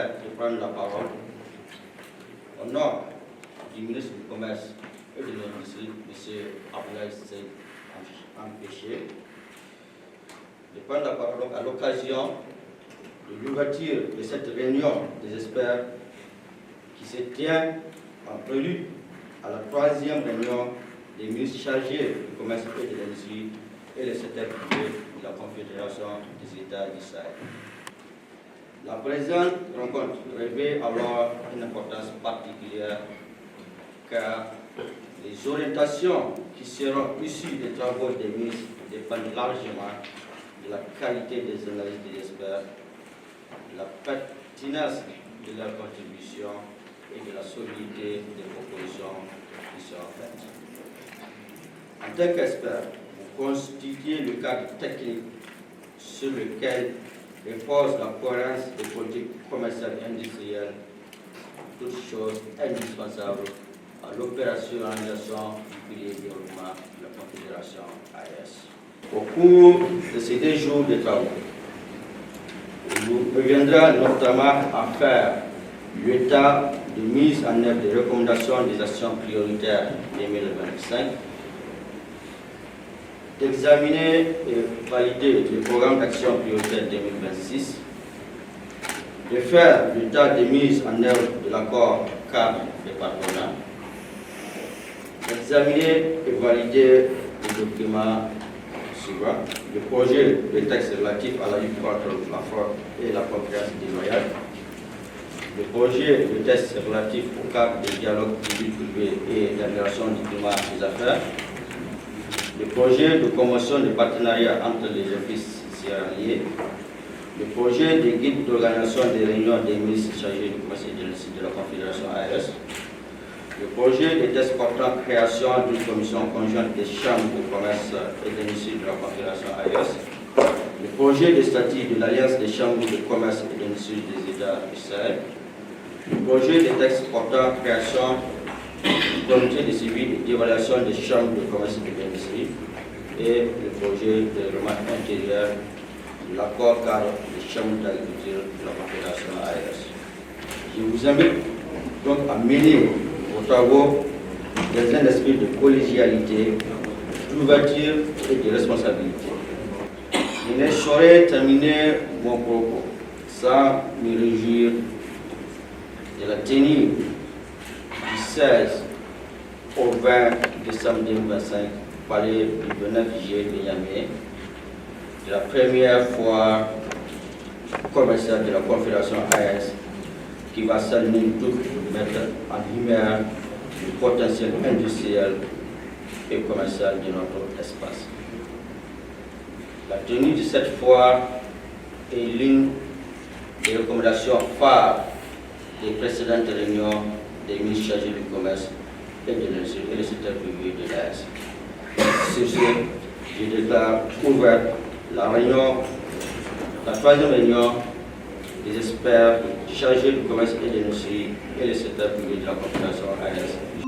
permettre de prendre la parole au nom du ministre du Commerce et de l'Industrie, M. Abdoulaye Seyd Empêché, de prendre la parole à l'occasion de l'ouverture de cette réunion des experts qui se tient en prélude à la troisième réunion des ministres chargés du commerce et de l'industrie et le secteur privé de la Confédération des États du Sahel. La présente rencontre revêt alors une importance particulière car les orientations qui seront issues des travaux des ministres dépendent largement de la qualité des analyses des experts, de la pertinence de leur contribution et de la solidité des propositions qui seront faites. En tant qu'expert, vous constituez le cadre technique sur lequel repose la cohérence des politiques commerciales et industrielles, toutes choses indispensables à l'opérationnalisation du pilier de développement de la Confédération AES. Au cours de ces 2 jours de travaux, il vous reviendra notamment à faire l'état de mise en œuvre des recommandations des actions prioritaires 2025, d'examiner et valider le programme d'action prioritaire 2026, de faire l'état de mise en œuvre de l'accord cadre des partenaires, d'examiner et valider les documents suivants: le projet de texte relatif à la lutte contre la fraude et la concurrence déloyale, le projet de texte relatif au cadre des dialogues public-privé et d'amélioration du climat des affaires, le projet de convention de partenariat entre les offices céréaliers, le projet de guide d'organisation des réunions des ministres chargés du commerce et de l'industrie de la Confédération AES, le projet de texte portant création d'une commission conjointe des chambres de commerce et d'industrie de la Confédération AES, le projet de statut de l'Alliance des chambres de commerce et d'industrie des États du Sahel, le projet de texte portant création du comité de suivi et d'évaluation des chambres de commerce et de l'industrie et le projet de règlement intérieur de l'accord cadre des chambres d'agriculture de la Confédération AES. Je vous invite donc à mener vos travaux dans un esprit de collégialité, d'ouverture et de responsabilité. Je ne saurais terminer mon propos sans me réjouir de la tenue du 16 au 20 décembre 2025, palais du 29 juillet de Niamey, de la première foire commerciale de la Confédération AES, qui va sans nul doute mettre en lumière le potentiel industriel et commercial de notre espace. La tenue de cette foire est l'une des recommandations phares des précédentes réunions des ministres chargés du commerce et de l'industrie et le secteur privé de l'AES. Sur ce, je déclare ouverte la troisième réunion des experts chargés du commerce et de l'industrie et le secteur privé de la Confédération AES.